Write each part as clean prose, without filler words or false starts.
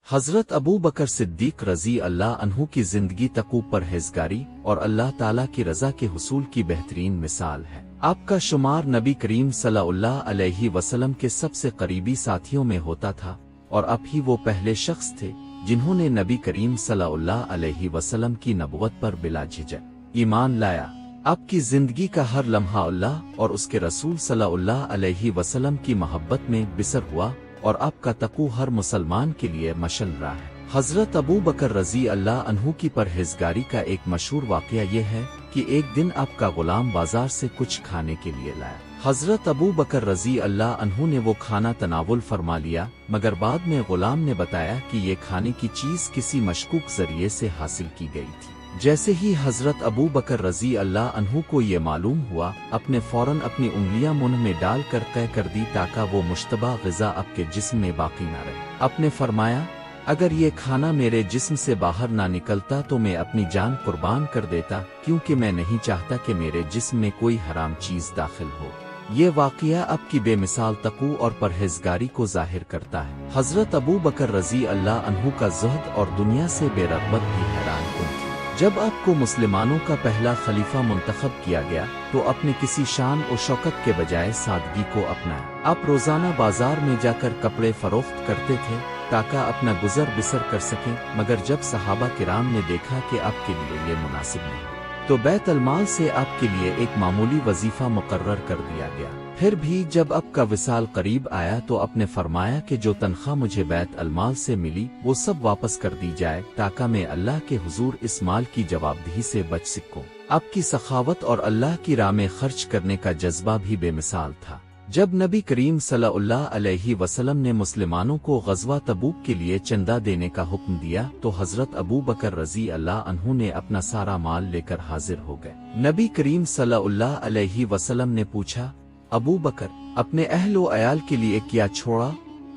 حضرت ابو بکر صدیق رضی اللہ عنہ کی زندگی تقوی پرہیزگاری اور اللہ تعالیٰ کی رضا کے حصول کی بہترین مثال ہے۔ آپ کا شمار نبی کریم صلی اللہ علیہ وسلم کے سب سے قریبی ساتھیوں میں ہوتا تھا، اور اب ہی وہ پہلے شخص تھے جنہوں نے نبی کریم صلی اللہ علیہ وسلم کی نبوت پر بلا جھجک ایمان لایا۔ آپ کی زندگی کا ہر لمحہ اللہ اور اس کے رسول صلی اللہ علیہ وسلم کی محبت میں بسر ہوا، اور آپ کا تقوی ہر مسلمان کے لیے مشعل رہا ہے۔ حضرت ابو بکر رضی اللہ عنہ کی پرہیزگاری کا ایک مشہور واقعہ یہ ہے کہ ایک دن آپ کا غلام بازار سے کچھ کھانے کے لیے لایا۔ حضرت ابو بکر رضی اللہ عنہ نے وہ کھانا تناول فرما لیا، مگر بعد میں غلام نے بتایا کہ یہ کھانے کی چیز کسی مشکوک ذریعے سے حاصل کی گئی تھی۔ جیسے ہی حضرت ابو بکر رضی اللہ عنہ کو یہ معلوم ہوا، اپنے فوراً اپنی انگلیاں منہ میں ڈال کر قے کر دی تاکہ وہ مشتبہ غذا آپ کے جسم میں باقی نہ رہے۔ آپ نے فرمایا، اگر یہ کھانا میرے جسم سے باہر نہ نکلتا تو میں اپنی جان قربان کر دیتا، کیونکہ میں نہیں چاہتا کہ میرے جسم میں کوئی حرام چیز داخل ہو۔ یہ واقعہ آپ کی بے مثال تقوی اور پرہیزگاری کو ظاہر کرتا ہے۔ حضرت ابو بکر رضی اللہ عنہ کا زہد اور دنیا سے بے رغبت بھی حیران کن تھی۔ جب آپ کو مسلمانوں کا پہلا خلیفہ منتخب کیا گیا تو اپنے کسی شان و شوکت کے بجائے سادگی کو اپنایا۔ آپ روزانہ بازار میں جا کر کپڑے فروخت کرتے تھے تاکہ اپنا گزر بسر کر سکیں، مگر جب صحابہ کرام نے دیکھا کہ آپ کے لیے یہ مناسب نہیں تو بیت المال سے آپ کے لیے ایک معمولی وظیفہ مقرر کر دیا گیا۔ پھر بھی جب آپ کا وصال قریب آیا تو آپ نے فرمایا کہ جو تنخواہ مجھے بیت المال سے ملی وہ سب واپس کر دی جائے تاکہ میں اللہ کے حضور اس مال کی جواب دہی سے بچ سکوں۔ آپ کی سخاوت اور اللہ کی راہ میں خرچ کرنے کا جذبہ بھی بے مثال تھا۔ جب نبی کریم صلی اللہ علیہ وسلم نے مسلمانوں کو غزوہ تبوک کے لیے چندہ دینے کا حکم دیا تو حضرت ابو بکر رضی اللہ عنہ نے اپنا سارا مال لے کر حاضر ہو گئے۔ نبی کریم صلی اللہ علیہ وسلم نے پوچھا، ابو بکر اپنے اہل و عیال کے لیے کیا چھوڑا؟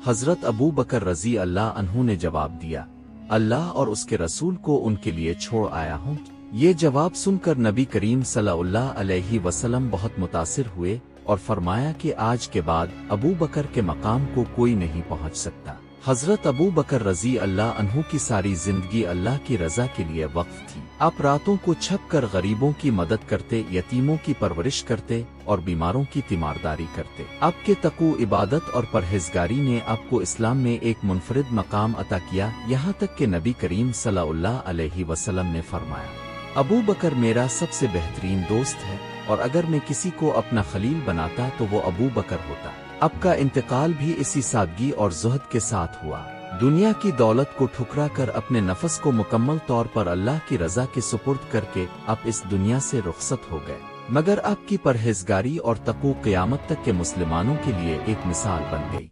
حضرت ابو بکر رضی اللہ عنہ نے جواب دیا، اللہ اور اس کے رسول کو ان کے لیے چھوڑ آیا ہوں۔ یہ جواب سن کر نبی کریم صلی اللہ علیہ وسلم بہت متاثر ہوئے اور فرمایا کہ آج کے بعد ابو بکر کے مقام کو کوئی نہیں پہنچ سکتا۔ حضرت ابو بکر رضی اللہ عنہ کی ساری زندگی اللہ کی رضا کے لیے وقف تھی۔ آپ راتوں کو چھپ کر غریبوں کی مدد کرتے، یتیموں کی پرورش کرتے اور بیماروں کی تیمارداری کرتے۔ آپ کے تقوی، عبادت اور پرہیزگاری نے آپ کو اسلام میں ایک منفرد مقام عطا کیا، یہاں تک کہ نبی کریم صلی اللہ علیہ وسلم نے فرمایا، ابو بکر میرا سب سے بہترین دوست ہے، اور اگر میں کسی کو اپنا خلیل بناتا تو وہ ابو بکر ہوتا۔ اب کا انتقال بھی اسی سادگی اور زہد کے ساتھ ہوا۔ دنیا کی دولت کو ٹھکرا کر اپنے نفس کو مکمل طور پر اللہ کی رضا کے سپرد کر کے آپ اس دنیا سے رخصت ہو گئے، مگر آپ کی پرہیزگاری اور تقوی قیامت تک کے مسلمانوں کے لیے ایک مثال بن گئی۔